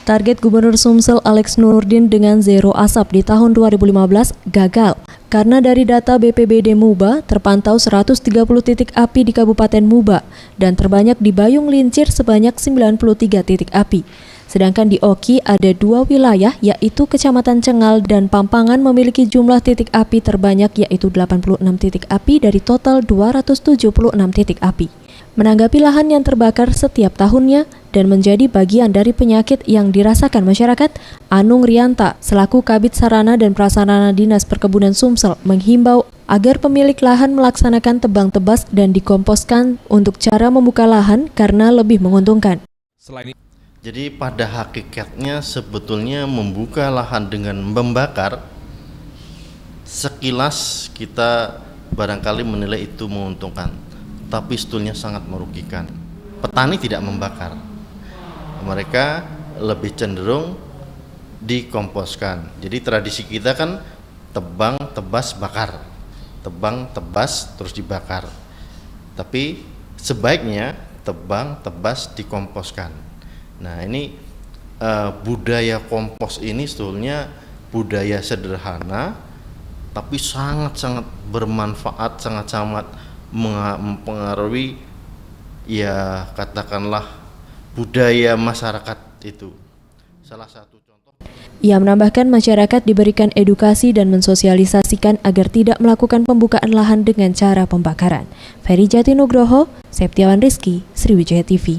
Target Gubernur Sumsel Alex Nurdin dengan zero asap di tahun 2015 gagal karena dari data BPBD Muba terpantau 130 titik api di Kabupaten Muba dan terbanyak di Bayung Lincir sebanyak 93 titik api. Sedangkan di Oki ada 2 wilayah yaitu Kecamatan Cengal dan Pampangan memiliki jumlah titik api terbanyak yaitu 86 titik api dari total 276 titik api. Menanggapi lahan yang terbakar setiap tahunnya dan menjadi bagian dari penyakit yang dirasakan masyarakat, Anung Rianta selaku Kabid Sarana dan Prasarana Dinas Perkebunan Sumsel menghimbau agar pemilik lahan melaksanakan tebang tebas dan dikomposkan untuk cara membuka lahan karena lebih menguntungkan. Jadi pada hakikatnya sebetulnya membuka lahan dengan membakar, sekilas kita barangkali menilai itu menguntungkan, tapi sebetulnya sangat merugikan. Petani tidak membakar, mereka lebih cenderung dikomposkan. Jadi tradisi kita kan tebang, tebas, bakar, tebang, tebas, terus dibakar. Tapi sebaiknya tebang, tebas, dikomposkan. Nah ini budaya kompos ini sebetulnya budaya sederhana, tapi sangat-sangat bermanfaat, sangat-sangat mempengaruhi ya katakanlah budaya masyarakat itu. Salah satu contoh. Ia menambahkan masyarakat diberikan edukasi dan mensosialisasikan agar tidak melakukan pembukaan lahan dengan cara pembakaran. Ferry Jati Nugroho, Septiawan Rizky, Sriwijaya TV.